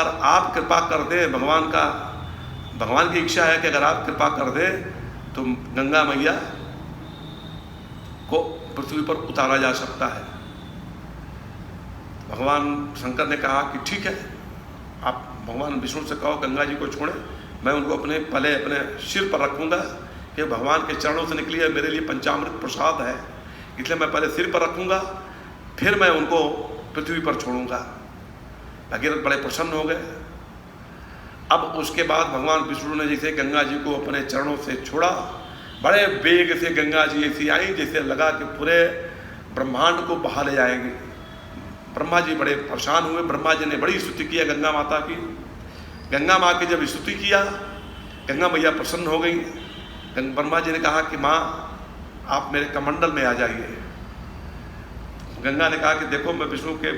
आप कृपा कर दे, भगवान की इच्छा है कि अगर आप कृपा कर दे तो गंगा मैया को पृथ्वी पर उतारा जा सकता है। भगवान शंकर ने कहा कि ठीक है, आप भगवान विष्णु से कहो गंगा जी को छोड़े, मैं उनको पहले अपने सिर पर रखूँगा कि भगवान के चरणों से निकली है, मेरे लिए पंचामृत प्रसाद है, इसलिए मैं पहले सिर पर रखूँगा, फिर मैं उनको पृथ्वी पर छोड़ूंगा। भगीरथ बड़े प्रसन्न हो गए। अब उसके बाद भगवान विष्णु ने जैसे गंगा जी को अपने चरणों से छोड़ा, बड़े वेग से गंगा जी ऐसी आई जैसे लगा कि पूरे ब्रह्मांड को बहा ले जाएंगे। ब्रह्मा जी बड़े परेशान हुए। ब्रह्मा जी ने बड़ी स्तुति किया गंगा माता की। गंगा माँ की जब स्तुति किया, गंगा मैया प्रसन्न हो गई। ब्रह्मा जी ने कहा कि माँ आप मेरे कमंडल में आ जाइए। गंगा ने कहा कि देखो मैं विष्णु के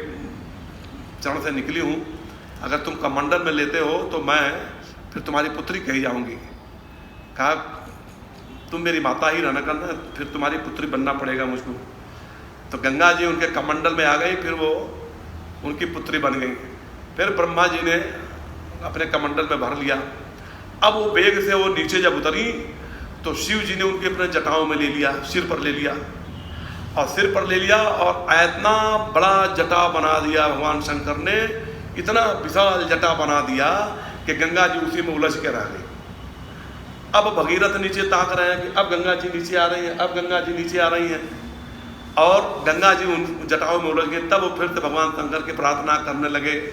चरण से निकली हूँ, अगर तुम कमंडल में लेते हो तो मैं फिर तुम्हारी पुत्री कही जाऊंगी। कहा तुम मेरी माता ही रहना करना, फिर तुम्हारी पुत्री बनना पड़ेगा मुझको। तो गंगा जी उनके कमंडल में आ गई, फिर वो उनकी पुत्री बन गई। फिर ब्रह्मा जी ने अपने कमंडल में भर लिया। अब वो वेग से वो नीचे जब उतरी तो शिव जी ने उनके अपने जटाओं में ले लिया, सिर पर ले लिया, और सिर पर ले लिया और इतना बड़ा जटा बना दिया भगवान शंकर ने, इतना विशाल जटा बना दिया कि गंगा जी उसी में उलझ के रह गई। अब भगीरथ नीचे ताक रहे हैं कि अब गंगा जी नीचे आ रही हैं, अब गंगा जी नीचे आ रही हैं, और गंगा जी उन जटाओं में उलझ गए। तब वो फिर से भगवान शंकर की प्रार्थना करने लगे,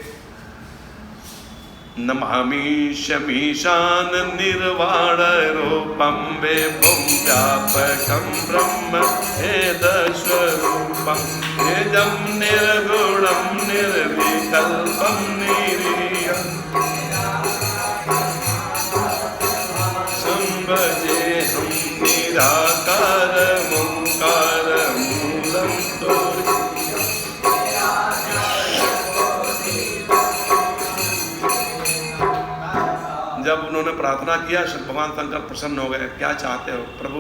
नमामि शमीशान निर्वाण रूपम विभुम व्यापकम ब्रह्म वेदस्वरूपम निजम निर्गुणम निर्विकल्पम निरीयम् संभजेहं निराकार ओंकार मूलम तोरि। जब उन्होंने प्रार्थना किया, भगवान शंकर प्रसन्न हो गए। क्या चाहते हो प्रभु?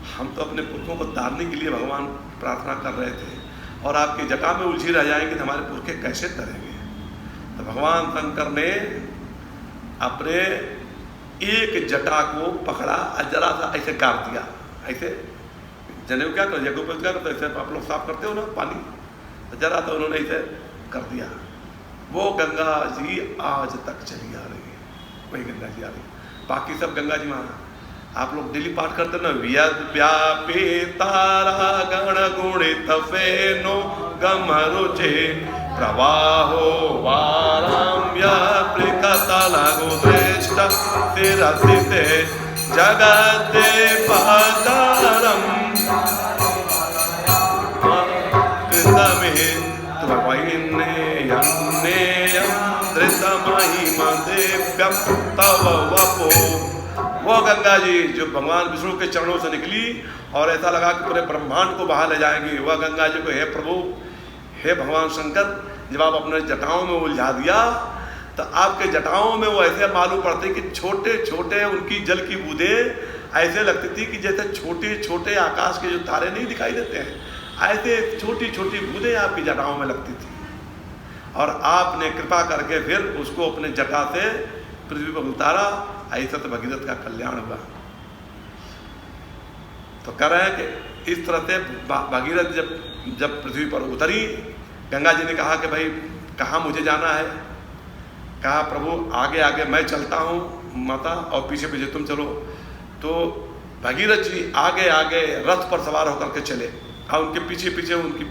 हम तो अपने पुरखों को तारने के लिए भगवान प्रार्थना कर रहे थे, और आपकी जटा में उलझी रह जाएंगे तो हमारे पुरखे कैसे तरेंगे? तो भगवान शंकर ने अपने एक जटा को पकड़ा और जरा सा ऐसे गाड़ दिया। ऐसे जनेऊ क्या करो, जगह क्या करते, ऐसे आप लोग साफ करते हो ना पानी, तो जरा सा उन्होंने ऐसे कर दिया। वो गंगा जी आज तक चली आ रही है, वही गंगा जी आ रही। बाकी सब गंगा जी वहाँ, आप लोग डेली पाठ करते ना, व्यद व्यापी तारा गण गुणित फेनो गमरुचे प्रवाहो वाराम्य प्रिकतलगो दृष्ट तिरसिते जगते पादारम कृतमे त्वयिन्नेयं धृतमहिमदेव्यं तव वपो। वो गंगा जी जो भगवान विष्णु के चरणों से निकली और ऐसा लगा कि पूरे ब्रह्मांड को बहा ले जाएंगी, वह गंगा जी को हे प्रभु, हे भगवान शंकर, जब आप अपने जटाओं में उलझा दिया तो आपके जटाओं में वो ऐसे मालूम पड़ते कि छोटे छोटे उनकी जल की बूंदें ऐसे लगती थी कि जैसे छोटे छोटे आकाश के जो तारे नहीं दिखाई देते हैं, ऐसे छोटी छोटी बूंदें आपकी जटाओं में लगती थी। और आपने कृपा करके फिर उसको अपने जटा से पृथ्वी पर उतारा। ऐसा तो भगीरथ का कल्याण हुआ। तो कह रहे हैं कि इस तरह से भगीरथ जब पृथ्वी पर उतरी, गंगा जी ने कहा कि भाई कहाँ मुझे जाना है? कहा प्रभु आगे आगे मैं चलता हूँ माता, और पीछे पीछे तुम चलो। तो भगीरथ जी आगे आगे रथ पर सवार होकर के चले, और उनके पीछे पीछे उनकी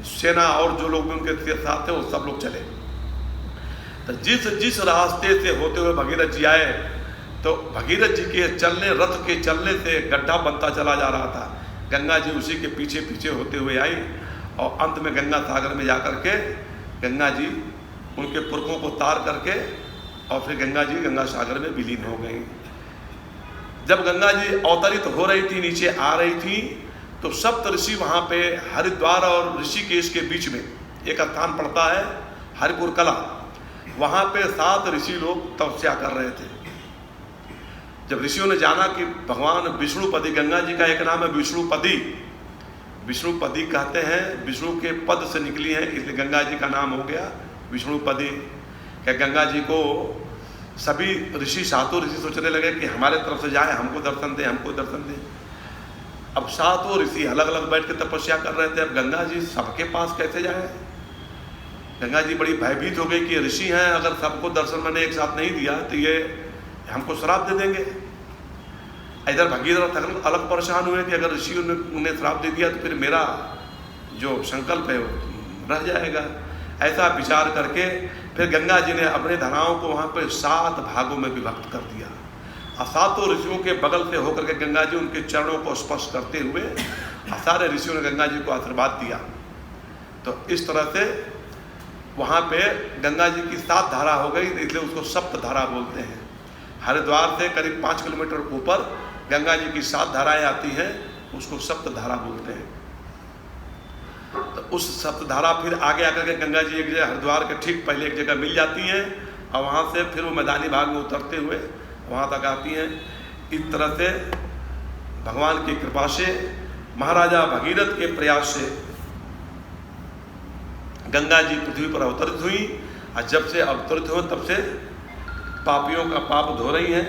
सेना और जो लोग भी उनके साथ थे वो सब लोग चले। तो जिस रास्ते से होते हुए भगीरथ जी आए, तो भगीरथ जी के चलने, रथ के चलने से गड्ढा बनता चला जा रहा था। गंगा जी उसी के पीछे पीछे होते हुए आई, और अंत में गंगा सागर में जाकर के गंगा जी उनके पुरखों को तार करके, और फिर गंगा जी गंगा सागर में विलीन हो गई। जब गंगा जी अवतरित हो रही थी, नीचे आ रही थी, तो सप्त ऋषि वहाँ पे हरिद्वार और ऋषिकेश के बीच में एक स्थान पड़ता है हरिपुर कला, वहाँ पे 7 ऋषि लोग तपस्या कर रहे थे। जब ऋषियों ने जाना कि भगवान विष्णुपति, गंगा जी का एक नाम है विष्णुपति, विष्णुपति कहते हैं, विष्णु के पद से निकली है, इसलिए गंगा जी का नाम हो गया विष्णुपति। कि गंगा जी को सभी ऋषि, सातों ऋषि सोचने लगे कि हमारे तरफ से जाए, हमको दर्शन दे, हमको दर्शन दे। अब सातों ऋषि अलग अलग बैठ के तपस्या कर रहे थे। अब गंगा जी सबके पास कैसे जाए? गंगा जी बड़ी भयभीत हो गई कि ऋषि हैं, अगर सबको दर्शन मैंने एक साथ नहीं दिया तो ये हमको श्राप दे देंगे। इधर भगीरथ अलग परेशान हुए कि अगर ऋषि उन्हें श्राप दे दिया तो फिर मेरा जो संकल्प है वो रह जाएगा। ऐसा विचार करके फिर गंगा जी ने अपने धाराओं को वहाँ पे 7 भागों में विभक्त कर दिया और सातों ऋषियों के बगल से होकर के गंगा जी उनके चरणों को स्पर्श करते हुए सारे ऋषियों ने गंगा जी को आशीर्वाद दिया। तो इस तरह से वहाँ पे गंगा जी की 7 धारा हो गई, इसलिए उसको सप्त धारा बोलते हैं। हरिद्वार से करीब 5 किलोमीटर ऊपर गंगा जी की 7 धाराएं आती हैं, उसको सप्त धारा बोलते हैं। तो उस सप्त धारा फिर आगे आकर के गंगा जी एक जगह हरिद्वार के ठीक पहले एक जगह मिल जाती हैं और वहाँ से फिर वो मैदानी भाग में उतरते हुए वहाँ तक आती हैं। इस तरह से भगवान की कृपा से, महाराजा भगीरथ के प्रयास से गंगा जी पृथ्वी पर अवतरित हुई और जब से अवतरित हुए तब से पापियों का पाप धो रही हैं,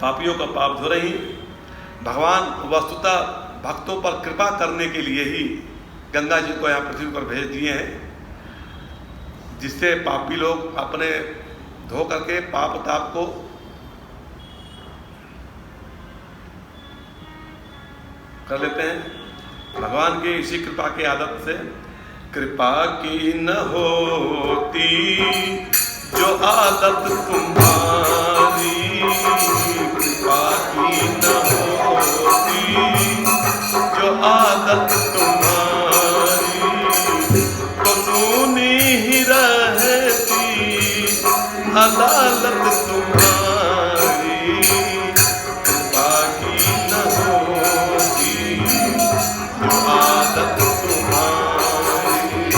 पापियों का पाप धो रही। भगवान वस्तुतः भक्तों पर कृपा करने के लिए ही गंगा जी को यहाँ पृथ्वी पर भेज दिए हैं, जिससे पापी लोग अपने धो करके पाप ताप को कर लेते हैं। भगवान की इसी कृपा की आदत से, कृपा की न होती जो आदत तुम्हारी, कृपा की न होती जो आदत तुम्हारी, तो सुनी ही रहती अदालत तुम्हारी। कृपा की न होती जो आदत तुम्हारी,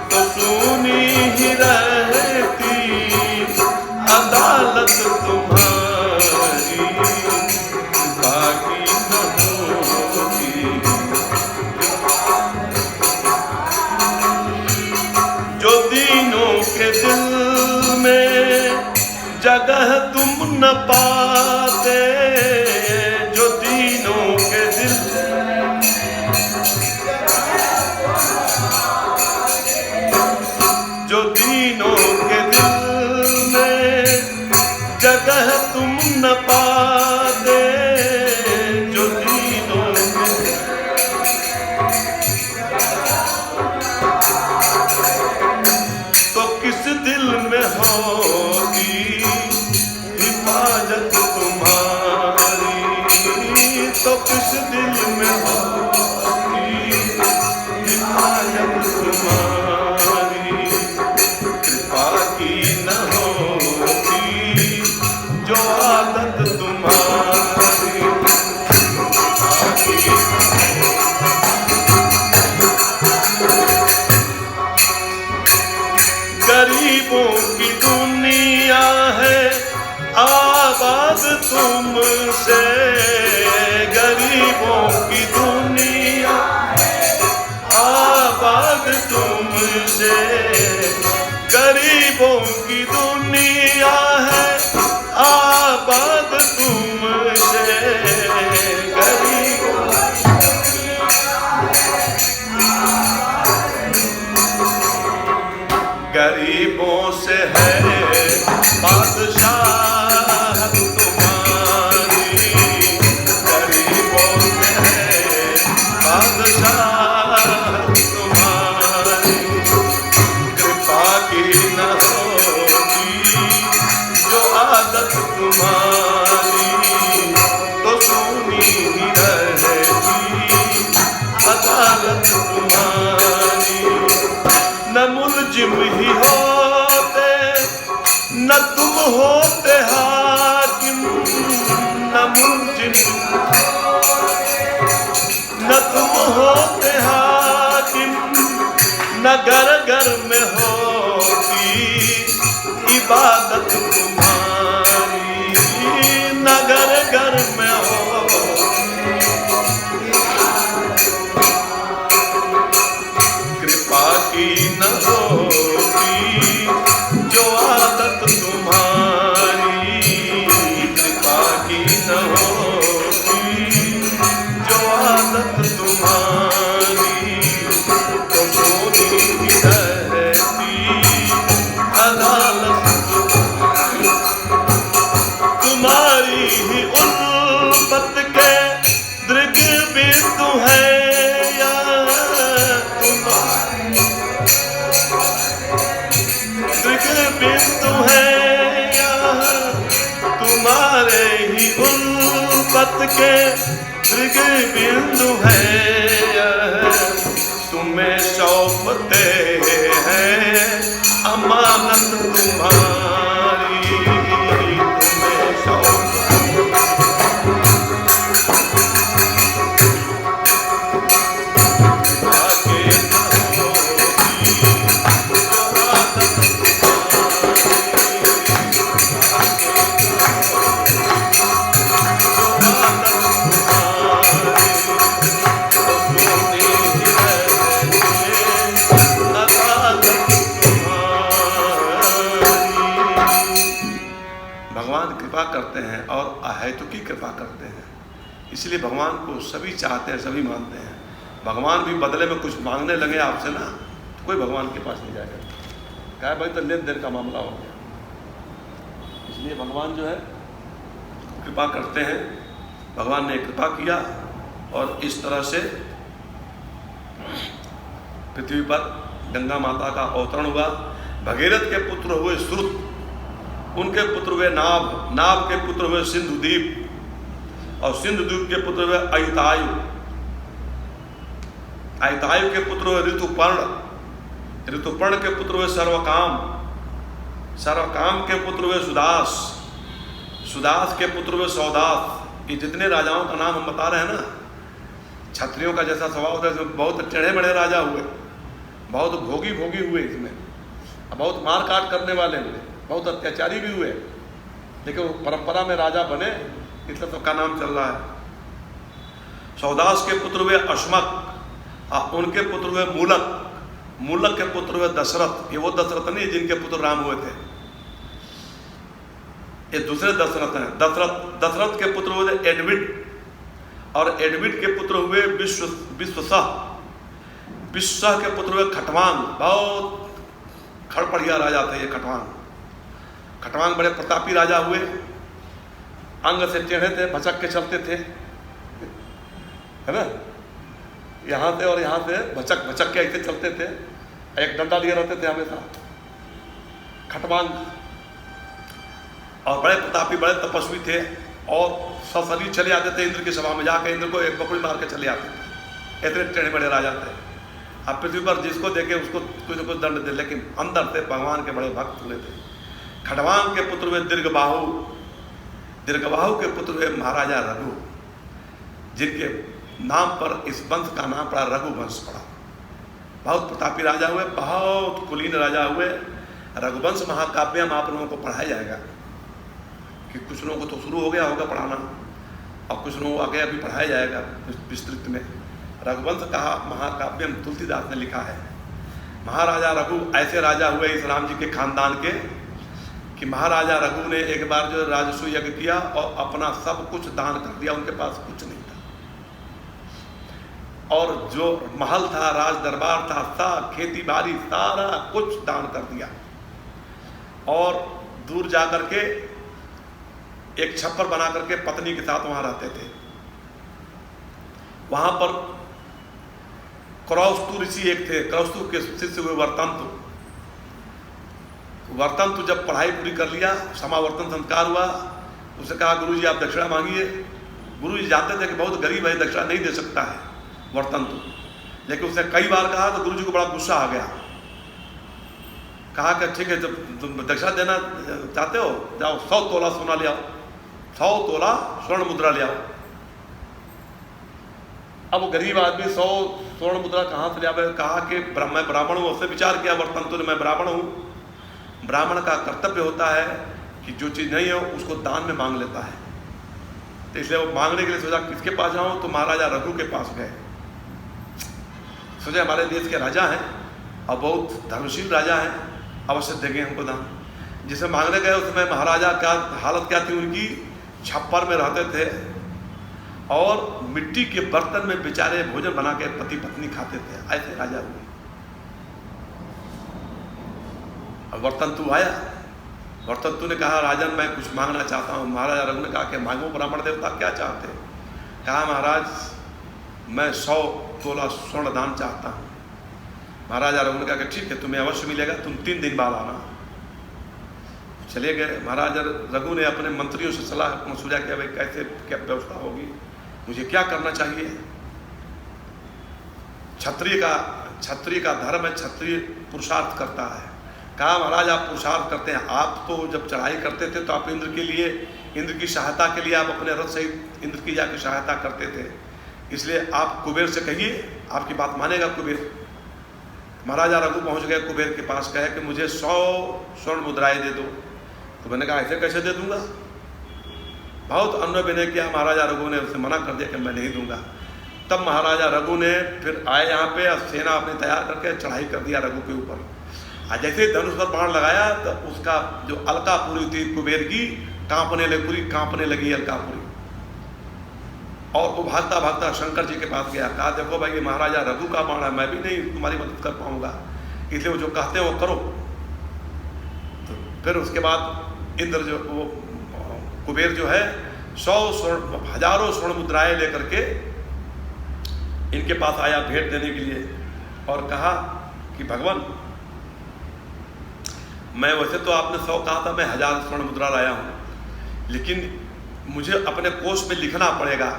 तो सुनी ही रहती अदालत तुम्हारी। कृपा की न होती जो दीनों के दिल में जगह तुम न पाते, जो दीनों के दिल जो दीनों के दिल में जगह तुम न पाते, जो दीनों के तो किस दिल में होगी हिफाजत तुम्हारी, तो किस दिल में होगी हिफाजत तुम्हारी। कृपा की न होगी जो आदत तुम्हारी, कृपा की गरीबों की दुनिया है आबाद तुमसे, गरीबों की दुनिया आबाद तुमसे, गरीबों की दुनिया है आबाद तुमसे, गरीबों गरीबों से है बादशाह तुम्हारी, गरीबों से है बादशाह तुम्हारी। कृपा की न होगी जो आदत तुम्हारी, तो सुनी ही रहेगी अदालत तुम्हारी। न मुलजिम ही होते न तुम होते हाकिम, न मुलजिम न तुम होते हाकिम, न घर घर में होती इबादत तुम्हारी, न घर घर में हो कृपा की न होगी बिंदु है यहाँ तुम्हारे ही उल्फत के मृग बिंदु है यह तुम्हें सौंपते हैं अमानत तुम्हारी, तुम्हें सौंपते करते हैं और अहेतुकी कृपा करते हैं। इसलिए भगवान को सभी चाहते हैं, सभी मानते हैं। भगवान भी बदले में कुछ मांगने लगे आपसे ना तो कोई भगवान के पास नहीं जाएगा, कहा भाई तो लेन देन का मामला हो गया। इसलिए भगवान जो है कृपा करते हैं। भगवान ने कृपा किया और इस तरह से पृथ्वी पर गंगा माता का अवतरण हुआ। भगीरथ के पुत्र हुए श्रुत, उनके पुत्र हुए नाभ, नाभ के पुत्र हुए सिंधुदीप और सिंधुदीप के पुत्र हुए अयुतायु, अयुतायु के पुत्र हुए ऋतुपर्ण, ऋतुपर्ण के पुत्र हुए सर्वकाम, सर्वकाम के पुत्र हुए सुदास, सुदास के पुत्र हुए सौदास। ये जितने राजाओं का नाम हम बता रहे हैं ना, क्षत्रियों का जैसा स्वभाव होता है, बहुत टेढ़े बड़े राजा हुए, बहुत भोगी भोगी हुए, इसमें बहुत मार काट करने वाले हुए, बहुत अत्याचारी भी हुए, लेकिन वो परंपरा में राजा बने, इसलिए सबका नाम चल रहा है। सौदास के पुत्र हुए अश्मक, उनके पुत्र हुए मूलक, मूलक के पुत्र हुए दशरथ। ये वो दशरथ नहीं जिनके पुत्र राम हुए थे, ये दूसरे दशरथ हैं। दशरथ के पुत्र हुए एडविड और एडविड के पुत्र हुए विश्वसह, विश्वसह के पुत्र हुए खटवांग। बहुत खड़पड़िया राजा थे ये खटवांग। खटवांग बड़े प्रतापी राजा हुए, अंग से टेढ़े थे, भचक के चलते थे, है ना, यहाँ से और यहाँ से भचक भचक के ऐसे चलते थे, एक डंडा लिए रहते थे हमेशा खटवांग। और बड़े प्रतापी, बड़े तपस्वी थे और ससरी चले आते थे इंद्र की सभा में, जाकर इंद्र को एक बकरी मार के चले आते थे। इतने टेढ़े बड़े राजा थे। अब पृथ्वी पर जिसको देखे उसको कुछ न कुछ दंड दे, लेकिन अंदर से भगवान के बड़े भक्त हुए थे। खटवांग के पुत्र हुए दीर्घबाहु, दीर्घबाहु के पुत्र हुए महाराजा रघु, जिनके नाम पर इस वंश का नाम पड़ा रघुवंश पड़ा। बहुत प्रतापी राजा हुए, बहुत कुलीन राजा हुए। रघुवंश महाकाव्य हम आप लोगों को पढ़ाया जाएगा, कि कुछ लोगों को तो शुरू हो गया होगा पढ़ाना और कुछ लोगों को आगे अभी पढ़ाया जाएगा विस्तृत में। रघुवंश का महाकाव्य तुलसीदास ने लिखा है। महाराजा रघु ऐसे राजा हुए इस राम जी के खानदान के कि महाराजा रघु ने एक बार जो राजस्व यज्ञ किया और अपना सब कुछ दान कर दिया, उनके पास कुछ नहीं था। और जो महल था, राज दरबार था, सब खेती बाड़ी सारा कुछ दान कर दिया। और दूर जाकर के एक छप्पर बना करके पत्नी के साथ वहां रहते थे। वहां पर क्रौस्तु ऋषि एक थे, क्रौस्तु के शिष्य हुए वर्तंतु। वर्तंतु जब पढ़ाई पूरी कर लिया, समावर्तन संस्कार हुआ, उसे कहा गुरुजी आप दक्षिणा मांगिए। गुरुजी जानते थे कि बहुत गरीब है, दक्षिणा नहीं दे सकता है वर्तंतु, लेकिन उसने कई बार कहा तो गुरुजी को बड़ा गुस्सा आ गया। कहा कि ठीक है, जब तुम दक्षिणा देना चाहते हो जाओ 100 तोला सोना ले आओ, 100 तोला स्वर्ण मुद्रा ले आओ। अब वो गरीब आदमी 100 स्वर्ण मुद्रा कहाँ से ले आवे? कहा कि मैं ब्राह्मण हूँ। उससे विचार किया वर्तंतु ने, मैं ब्राह्मण हूँ, ब्राह्मण का कर्तव्य होता है कि जो चीज़ नहीं हो उसको दान में मांग लेता है। तो इसलिए वो मांगने के लिए सोचा किसके पास जाऊँ, तो महाराजा रघु के पास गए। सोचे हमारे देश के राजा हैं और बहुत धर्मशील राजा हैं, अवश्य देंगे हमको दान। जिसे मांगने गए उसमें महाराजा क्या हालत क्या थी उनकी, छप्पर में रहते थे और मिट्टी के बर्तन में बेचारे भोजन बना के पति पत्नी खाते थे। ऐसे राजा हुए। वर्तंतु आया, वर्तंतु ने कहा राजन मैं कुछ मांगना चाहता हूँ। महाराजा रघु ने कहा कि मांगो ब्राह्मण देवता, क्या चाहते हो? कहा महाराज मैं 100 तोला स्वर्ण दान चाहता हूँ। महाराजा रघु ने कहा कि ठीक है तुम्हें अवश्य मिलेगा, तुम 3 दिन बाद आना। चले गए। महाराज रघु ने अपने मंत्रियों से सलाह मशुरा किया, भाई कैसे क्या व्यवस्था होगी, मुझे क्या करना चाहिए। क्षत्रिय का धर्म है, क्षत्रिय पुरुषार्थ करता है। कहा महाराज आप पुरुषार्थ करते हैं, आप तो जब चढ़ाई करते थे तो आप इंद्र की सहायता के लिए आप अपने रथ सहित इंद्र की जाकर सहायता करते थे, इसलिए आप कुबेर से कहिए, आपकी बात मानेगा कुबेर। महाराजा रघु पहुंच गए कुबेर के पास, कहे कि मुझे 100 स्वर्ण मुद्राएं दे दो। तो मैंने कहा ऐसे कैसे दे दूंगा, बहुत अन्य विनय किया। महाराजा रघु ने उसे मना कर दिया कि मैं नहीं दूंगा। तब महाराजा रघु ने फिर आए यहाँ पे, सेना अपनी तैयार करके चढ़ाई कर दिया रघु के ऊपर। आज जैसे ही धनुष पर बाण लगाया तो उसका जो अलकापुरी थी कुबेर की कांपने लगी अलकापुरी, और वो भागता भागता शंकर जी के पास गया। कहा देखो भाई ये महाराजा रघु का बाण है, मैं भी नहीं तुम्हारी मदद कर पाऊंगा, इसलिए वो जो कहते हैं वो करो। तो फिर उसके बाद इंद्र जो वो कुबेर जो है 100 स्वर्ण मुद्राएं लेकर के इनके पास आया भेंट देने के लिए, और कहा कि भगवान मैं वैसे तो आपने 100 कहा था, मैं 1000 स्वर्ण मुद्रा लाया हूं, लेकिन मुझे अपने कोष में लिखना पड़ेगा।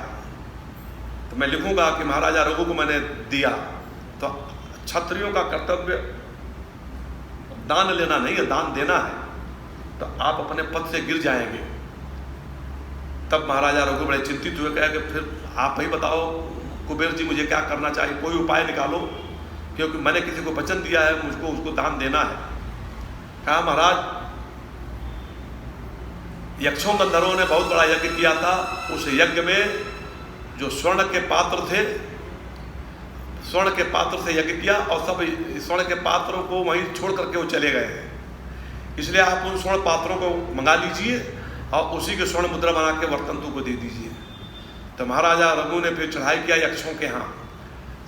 तो मैं लिखूंगा कि महाराजा रघु को मैंने दिया। तो क्षत्रियों का कर्तव्य दान लेना नहीं है, दान देना है, तो आप अपने पद से गिर जाएंगे। तब महाराजा रघु बड़े चिंतित हुए, कहे कि फिर आप ही बताओ कुबेर जी मुझे क्या करना चाहिए, कोई उपाय निकालो, क्योंकि मैंने किसी को वचन दिया है, मुझको उसको दान देना है। कहा महाराज यक्षों गंधर्वों ने बहुत बड़ा यज्ञ किया था, उस यज्ञ में जो स्वर्ण के पात्र थे, स्वर्ण के पात्र से यज्ञ किया और सब स्वर्ण के पात्रों को वहीं छोड़ करके वो चले गए हैं, इसलिए आप उन स्वर्ण पात्रों को मंगा लीजिए और उसी के स्वर्ण मुद्रा बना के वर्तंतु को दे दीजिए। तो महाराजा रघु ने फिर चढ़ाई किया यक्षों के यहाँ,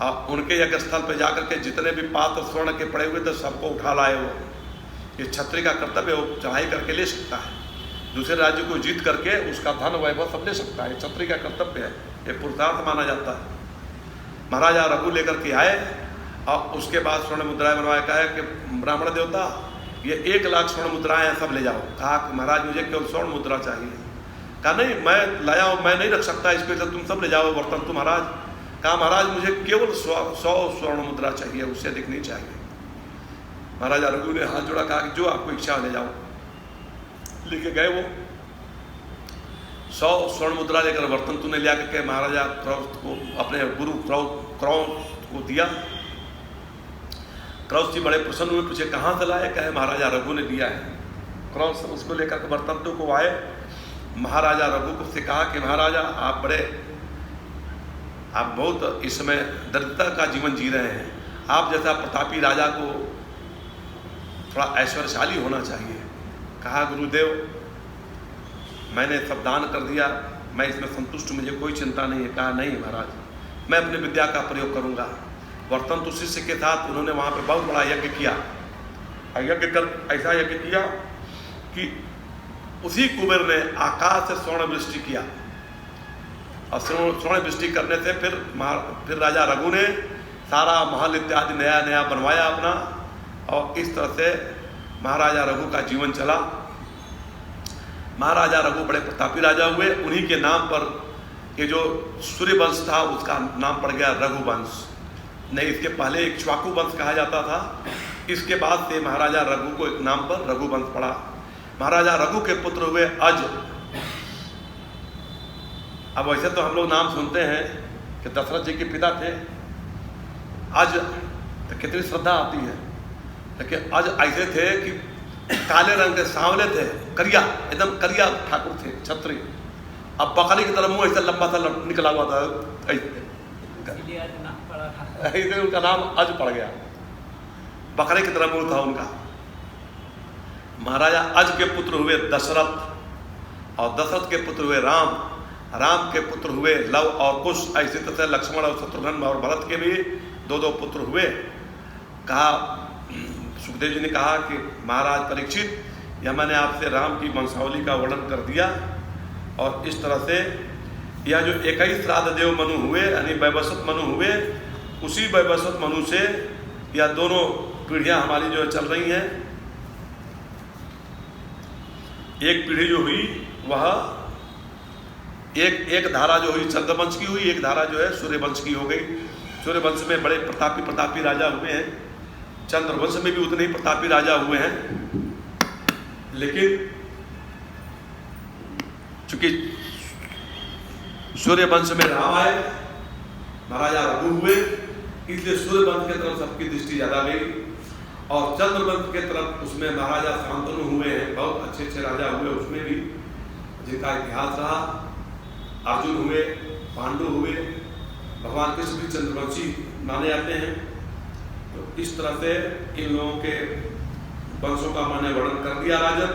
और उनके यज्ञ स्थल पर जाकर के जितने भी पात्र स्वर्ण के पड़े हुए थे सबको उठा लाए। वो ये क्षत्रिय का कर्तव्य, वो चढ़ाई करके ले सकता है, दूसरे राज्य को जीत करके उसका धन वैभव सब ले सकता है, क्षत्रिय का कर्तव्य है, ये पुरुषार्थ माना जाता है। महाराजा रघु लेकर के आए और उसके बाद स्वर्ण मुद्राएं बनवाया। कहा कि ब्राह्मण देवता ये 1 लाख स्वर्ण मुद्राएं हैं, सब ले जाओ। कहा कि महाराज मुझे केवल स्वर्ण मुद्रा चाहिए। कहा नहीं मैं लाया हूँ, मैं नहीं रख सकता इसको, तो तुम सब ले जाओ बर्तन तो महाराज। कहा महाराज मुझे केवल 100 स्वर्ण मुद्रा चाहिए, उससे अधिक नहीं चाहिए। महाराजा रघु ने हाथ जोड़ा, कहा कि जो आपको इच्छा ले जाओ। लेके गए वो 100 स्वर्ण मुद्रा लेकर वर्तंतु ने लिया करके महाराजा क्रौस्त को, अपने गुरु क्रौस्त को दिया। क्रौस्त जी बड़े प्रसन्न हुए, पूछे कहाँ से लाए, कहे महाराजा रघु ने दिया है। क्रौस्त उसको लेकर वर्तंतु को आए। महाराजा रघु को से कहा कि महाराजा आप बहुत इस समय दरिद्रता का जीवन जी रहे हैं, आप जैसा प्रतापी राजा को थोड़ा ऐश्वर्यशाली होना चाहिए। कहा गुरुदेव मैंने सब दान कर दिया, मैं इसमें संतुष्ट, मुझे कोई चिंता नहीं है। कहा नहीं महाराज मैं अपनी विद्या का प्रयोग करूंगा। वर्तंतु शिष्य के साथ उन्होंने वहाँ पे बहुत बड़ा यज्ञ किया। यज्ञ कर ऐसा यज्ञ किया कि उसी कुबेर ने आकाश से स्वर्ण वृष्टि किया, और स्वर्ण वृष्टि करने से फिर राजा रघु ने सारा महल इत्यादि नया नया बनवाया अपना, और इस तरह से महाराजा रघु का जीवन चला। महाराजा रघु बड़े प्रतापी राजा हुए। उन्हीं के नाम पर ये जो सूर्य वंश था उसका नाम पड़ गया रघुवंश। नहीं, इसके पहले इक्ष्वाकु वंश कहा जाता था, इसके बाद से महाराजा रघु को एक नाम पर रघुवंश पड़ा। महाराजा रघु के पुत्र हुए अज। अब वैसे तो हम लोग नाम सुनते हैं कि दशरथ जी के पिता थे अज, तो कितनी श्रद्धा आती है, लेकिन अज ऐसे थे कि काले रंग के, सांवले थे, करिया, एकदम करिया ठाकुर थे, क्षत्रिय। अब बकरी की तरह मुंह ऐसा लंबा सा निकला हुआ था, ऐसे उनका नाम अज पड़ गया, बकरे की तरह मुंह था उनका। महाराजा अज के पुत्र हुए दशरथ, और दशरथ के पुत्र हुए राम, राम के पुत्र हुए लव और कुश। ऐसे तरह लक्ष्मण और शत्रुघ्न और भरत के भी 2 पुत्र हुए। कहा सुखदेव जी ने कहा कि महाराज परीक्षित, यह मैंने आपसे राम की वंशावली का वर्णन कर दिया, और इस तरह से यह जो 21 श्राद्ध देव मनु हुए यानी वैवस्वत मनु हुए, उसी वैवस्वत मनु से यह दोनों पीढ़ियां हमारी जो चल रही हैं। एक पीढ़ी जो हुई वह एक धारा जो हुई चंद्रवंश की हुई, एक धारा जो है सूर्यवंश की हो गई। सूर्यवंश में बड़े प्रतापी राजा हुए हैं, चंद्रवंश में भी उतने ही प्रतापी राजा हुए हैं। लेकिन चूंकि सूर्यवंश में राम आए, महाराजा रघु हुए, इसलिए सूर्यवंश की तरफ सबकी दृष्टि ज्यादा गई, और चंद्रवंश की तरफ उसमें महाराजा शांतनु हुए हैं, बहुत अच्छे अच्छे राजा हुए उसमें भी, जिनका इतिहास रहा। अर्जुन हुए, पांडु हुए, भगवान कृष्ण भी चंद्रवंशी माने जाते हैं। तो इस तरह से इन लोगों के वंशों का मैंने वर्णन कर दिया। राजन,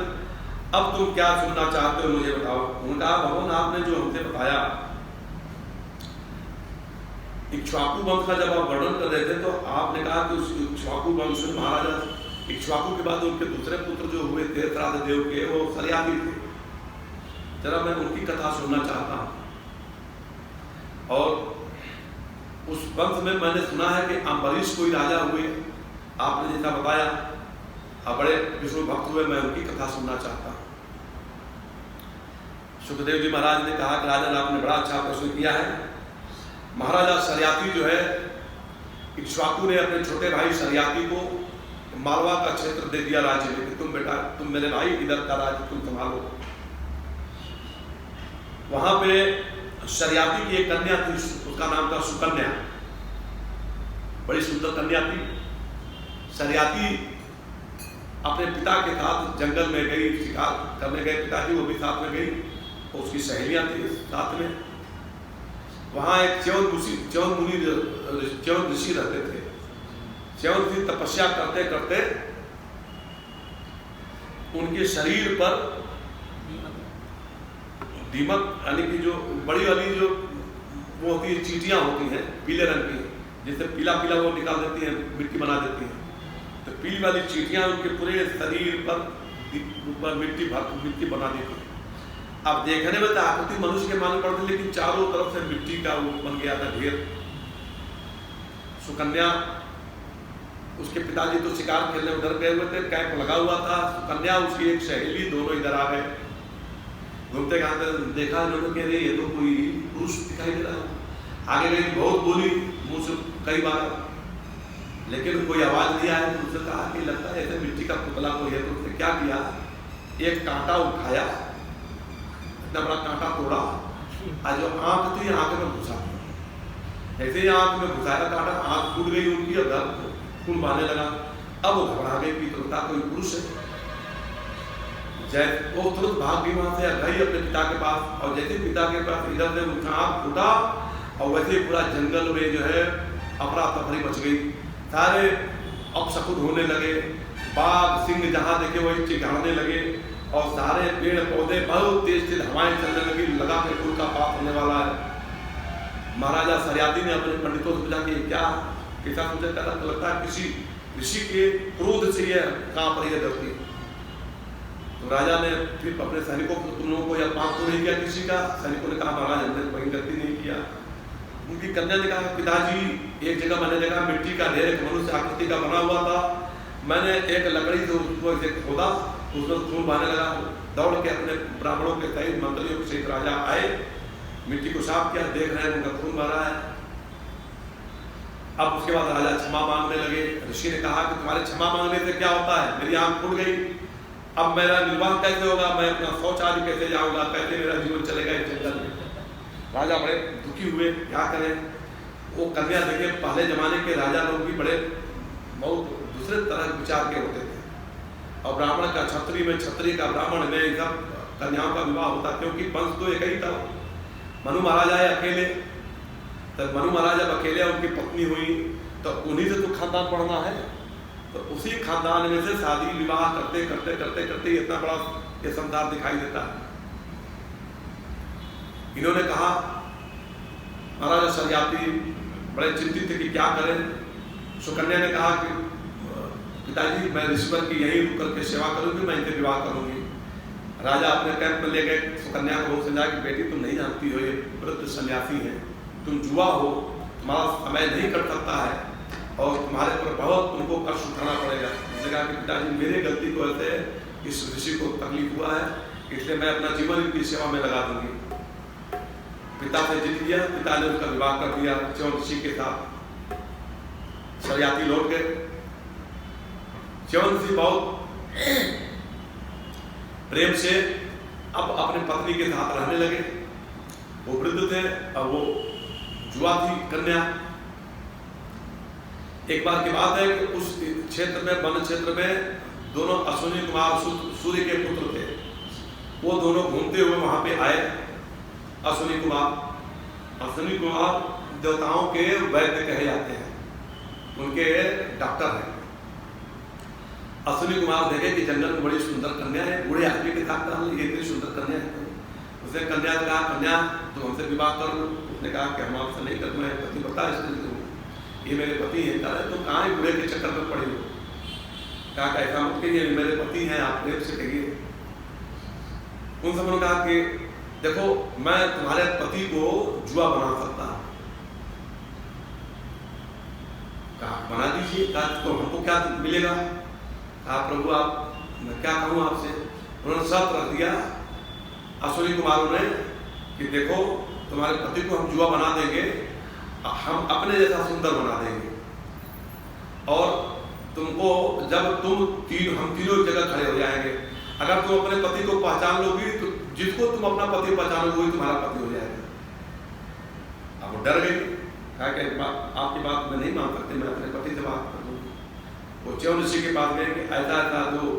अब तुम क्या सुनना चाहते हो मुझे बताओ। उनका भगवान आपने जो हमसे बताया इक्ष्वाकु वंश का जब आप वर्णन कर रहे थे तो आपने कहा कि उस इक्ष्वाकु वंश में महाराजा इक्ष्वाकु के बाद उनके दूसरे पुत्र जो हुए थे श्राद्ध देव के, वो सरियाती थे। जरा मैं उनकी कथा सुनना चाहता हूँ। और उस वंश में मैंने सुना है कि अम्बरीश कोई राजा हुए, आपने जैसा बताया, बड़े विष्णु भक्त हुए, मैं उनकी कथा सुनना चाहता हूँ। सुखदेव जी महाराज ने कहा कि राजन आपने बड़ा अच्छा प्रश्न किया है। महाराजा सरियाती जो है, इक्ष्वाकु ने अपने छोटे भाई सरियाती को मालवा का क्षेत्र दे दिया राज्य में कि तुम बेटा, तुम मेरे भाई, इधर का राज्य तुम संभालो। वहां पे सरियाती की एक कन्या थी, उसका नाम था सुकन्या, बड़ी सुंदर कन्या थी। सरियाती अपने पिता के साथ जंगल में गई, शिकार करने गए पिताजी, वो भी साथ में गई, उसकी सहेलियां थी साथ में। वहां एक च्यवन ऋषि रहते थे। च्यवन ऋषि तपस्या करते करते उनके शरीर पर दीमक यानी कि जो बड़ी वाली जो वो होती है चींटियां होती हैं पीले रंग की, जिससे पीला पीला वो निकाल देती हैं, मिट्टी बना देती हैं। तो पीली वाली चींटियां उनके पूरे शरीर पर मिट्टी बना देती हैं। अब देखने में तो आकृति मनुष्य के मालूम पड़ती, लेकिन चारों तरफ से मिट्टी का वो बन गया था ढेर। सुकन्या, उसके पिताजी तो शिकार खेलने उधर गए हुए थे, कैंप लगा हुआ था। सुकन्या, उसकी एक सहेली, दोनों इधर आ गए। घूमते घामते देखा इन्होंने कि ये तो कोई पुरुष दिखाई दे रहा है। आगे गई, बहुत बोली मुंह से कई बार, लेकिन कोई आवाज नहीं आया। तो उसने कहा कि लगता है ऐसे मिट्टी का पुतला कोई है। तो उसने क्या किया, एक कांटा उठाया, इतना बड़ा कांटा तोड़ा, और जो आंख थी आंख में घुसा दिया। ऐसे ही आंख में घुसाया कांटा, आंख फूट गई उनकी और खून बहने लगा। अब वो घबरा गई कि तो कोई पुरुष है। जैसे वो तुरंत भाग गई वहां से, गई अपने पिता के पास, और जैसे पिता के पास इधर से उसका आंख फूटा, और वैसे पूरा जंगल में जो है अफरा तफरी मच गई। सारे अपशकुन होने लगे, बाघ सिंह जहां देखे वही चिढ़ाने लगे, और सारे पेड़ पौधे बहुत तेज तेज हवाएं चलने लगी, लगा के कुल का पाप होने वाला है। महाराजा सरियाती ने अपने पंडितों से पूछा कि क्या कैसा सोचा, तो लगता है किसी ऋषि के क्रोध से यह कांप रही है धरती। तो राजा ने फिर अपने सैनिकों को, तुम लोगों को यह पाप तो नहीं किया किसी का? सैनिकों ने कहा महाराज हमने कोई गलती नहीं किया। उनकी कन्या ने कहा पिताजी, एक जगह मैंने देखा मिट्टी का ढेर एक मनुष्य आकृति का बना हुआ था, मैंने एक लकड़ी से उसको ऐसे खोदा, उसमें खून बहने लगा। दौड़ के अपने ब्राह्मणों के सहित मंत्रियों के सहित राजा आए, मिट्टी को साफ किया, देख रहे हैं उनका खून बह रहा है। अब उसके बाद राजा क्षमा मांगने लगे। ऋषि ने कहा कि तुम्हारे क्षमा मांगने से क्या होता है, मेरी आंख फूट गई, अब मेरा निर्वाह कैसे होगा, मैं अपना शौच आदि कैसे जाऊंगा, कैसे मेरा जीवन चलेगा इस जंगल में। राजा बड़े दुखी हुए, क्या करें। वो कन्या देखे, पहले जमाने के राजा लोग भी बड़े बहुत दूसरे तरह विचार के होते थे, और ब्राह्मण का क्षत्रिय में, क्षत्रिय का ब्राह्मण में, सब कन्याओं का विवाह होता, क्योंकि वंश तो एक ही था। मनु महाराज आए अकेले, तब मनु महाराज जब अकेले उनकी पत्नी हुई तो उन्हीं से तो खानदान बढ़ना है। तो उसी खानदान में से शादी विवाह करते करते करते करते इतना बड़ा ये संसार दिखाई देता है। इन्होंने कहा, महाराजा सरियाती बड़े चिंतित थे कि क्या करें। सुकन्या ने कहा कि पिताजी मैं ऋषिवर की यहीं रुक करके सेवा करूंगी, मैं इनसे विवाह करूंगी। राजा अपने कैंप में ले गए, सुकन्या को बहुत समझाया कि बेटी तुम नहीं जानती हो, ये वृद्ध सन्यासी है, तुम जुआ हो, तुम्हारा समय नहीं कट सकता है, और तुम्हारे पर बहुत तुमको कष्ट उठाना पड़ेगा। उसने कहा कि पिताजी मेरे गलती को ऐसे इस ऋषि को तकलीफ हुआ है, इसलिए मैं अपना जीवन इनकी सेवा में लगा दूंगी। पिता से जिद किया, पिता ने उसका विवाह कर दिया च्यवन ऋषि के साथ। सरियाती लौट गए। च्यवन ऋषि बहुत प्रेम से अब अपने पत्नी के साथ रहने लगे। वो वृद्ध थे, अब वो जुआ थी कन्या। एक बार की बात है कि उस क्षेत्र में, वन क्षेत्र में, दोनों अश्विनी कुमार सूर्य के पुत्र थे। वो दोनों घूमते हुए वहां पे आए। अश्विनी कुमार देवताओं के वैद्य कहे जाते हैं, उनके डॉक्टर हैं। अश्विनी कुमार देखे कि जंगल में बड़ी सुंदर कन्या है, बूढ़े आदमी के साथ ये इतनी सुंदर कन्या है। उसने कन्या से कहा, कन्या तुम हमसे विवाह कर लो। उसने कहा कि हम आपसे नहीं कर, मैं पति बता, इसलिए ये मेरे पति हैं। कहा तुम कहाँ बूढ़े के चक्कर में पड़े हो? कहा कि ऐसा मत कहिए, मेरे पति हैं, आप प्रेम से कहिए। उन सबों ने कहा कि देखो मैं तुम्हारे पति को जुआ बना सकता हूं। कहा बना दीजिए। कहा तो हमको क्या मिलेगा? कहा प्रभु आप, मैं क्या कहूं आपसे। उन्होंने शर्त रख दिया अश्विनी कुमारों ने कि देखो तुम्हारे पति को हम जुआ बना देंगे, हम अपने जैसा सुंदर बना देंगे, और तुमको जब हम तीनों जगह खड़े हो जाएंगे। अगर तुम अपने पति को पहचान लोगी तो जिसको तुम अपना पति पहचानोगे वही तुम्हारा पति हो जाएगा। अब वो डर गई। कहा कि आपकी बात मैं नहीं मान सकती, मैं अपने पति से बात कर लूँगी। वो च्यवन ऋषि के पास गए कि ऐसा ऐसा जो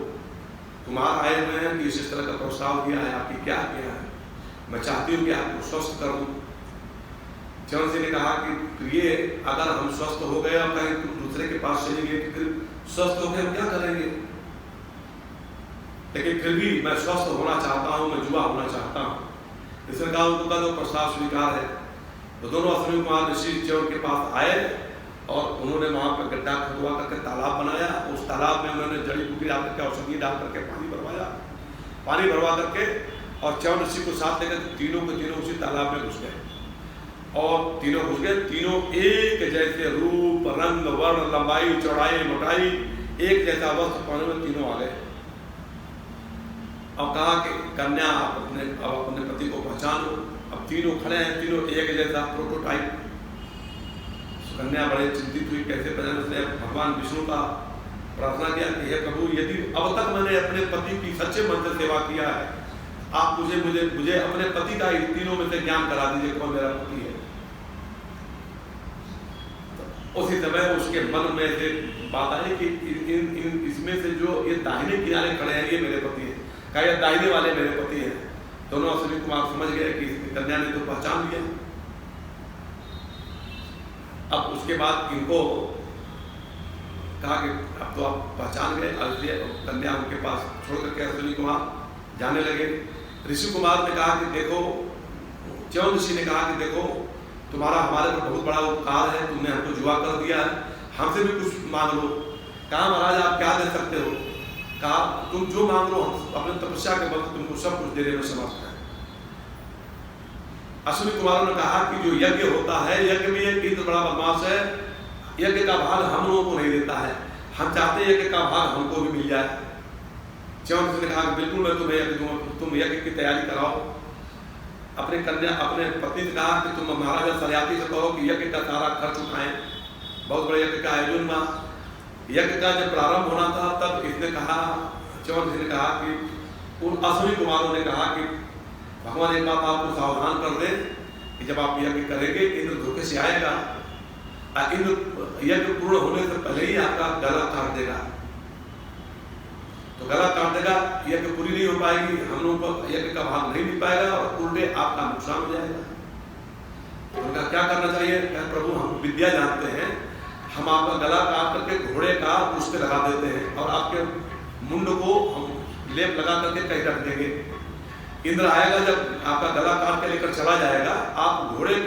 कुमार आए हुए हैं कि इस तरह का प्रस्ताव दिया है, आपकी क्या आज्ञा है? मैं चाहती हूँ कि आपको स्वस्थ कर दूँ। च्यवन ऋषि ने कहा कि प्रिय, अगर हम स्वस्थ हो गए और कहीं तुम दूसरे के पास चले गए, फिर स्वस्थ हो गए हम क्या करेंगे? लेकिन फिर भी मैं स्वस्थ होना चाहता हूँ, मैं जुआ होना चाहता हूँ। इसने कहा उनका तो प्रस्ताव स्वीकार है। तो दोनों अश्विनी कुमार ऋषि च्यवन के पास आए और उन्होंने वहां पर गड्ढा खुदवा करके तालाब बनाया। उस तालाब में उन्होंने जड़ी बूटी डाल करके, औषधि डाल करके पानी भरवाया। पानी भरवा करके और च्यवन ऋषि को साथ लेकर तीनों के तीनों उसी तालाब में घुस गए। और तीनों घुस गए, तीनों एक जैसे रूप, रंग, वर्ण, लंबाई, चौड़ाई, मोटाई, एक जैसा वस्त्र पहने में तीनों आ गए। अब कहा कि कन्या आप अपने पति को पहचानो। अब तीनों खड़े हैं, तीनों एक जैसा प्रोटोटाइप। कन्या बड़े चिंतित हुई, कैसे पहचान। उसने भगवान विष्णु का प्रार्थना किया कि हे प्रभु, यदि अब तक मैंने अपने पति की सच्चे मन से सेवा किया है, आप मुझे अपने पति का इन तीनों में से ज्ञान करा दीजिए कौन मेरा पति है। तो उसी समय उसके मन में से बात आई कि इसमें से जो ये दाहिने किनारे खड़े हैं ये मेरे पति है। कहा ये दाहिने वाले मेरे पति हैं। दोनों अश्विनी कुमार समझ गए कि कन्या ने तो पहचान लिया। अब उसके बाद इनको कहा कि अब तो आप पहचान गए। कन्या उनके पास छोड़ करके अश्विनी कुमार जाने लगे। ऋषि कुमार ने कहा कि देखो, च्यवन ऋषि ने कहा कि देखो तुम्हारा हमारे पर बहुत बड़ा उपकार है, तुमने हमको जुआ कर दिया है, हमसे भी कुछ मांग लो। कहा महाराज आप क्या दे सकते हो? कहा तुम जो मांग लो, हम अपने तपस्या के वक्त तुमको सब कुछ देने में समर्थ है। अश्विनी कुमारों ने कहा कि जो यज्ञ होता है, यज्ञ में एक इंद्र बड़ा बदमाश है, यज्ञ का भाग हम लोगों को नहीं देता है, हम चाहते हैं यज्ञ का भाग हमको भी मिल जाए। च्यवन ऋषि ने कहा कि बिल्कुल मैं तुम्हें यज्ञ दूंगा, तुम यज्ञ की तैयारी कराओ। अपने पत्नी से कहा कि तुम महाराजा सरियाती से कहो कि यज्ञ का सारा खर्च उठाएं। बहुत बड़े यज्ञ का आयोजन हुआ। यज्ञ का जब प्रारंभ होना था तब इसने कहा, च्यवन ऋषि ने कहा कि उन अश्विनी कुमारों ने कहा कि भगवान एक बात आपको सावधान कर दे कि जब आप यज्ञ करेंगे इंद्र धोखे से आएगा, इंद्र यज्ञ पूर्ण होने से पहले ही आपका गला काट देगा। तो गला काट देगा, यज्ञ पूरी नहीं हो पाएगी, हम लोगों को यज्ञ का भाग नहीं मिल पाएगा और उल्टे आपका नुकसान हो जाएगा। तो उनका क्या करना चाहिए? प्रभु हम विद्या जानते हैं, हम आपका गला काट करके घोड़े का उस पे लगा देते हैं और आपके मुंड को हम लेप लगा करके कहीं रख देंगे। इंद्र आएगा, जब आपका गला काट के लेकर चला जाएगा, आप घोड़े के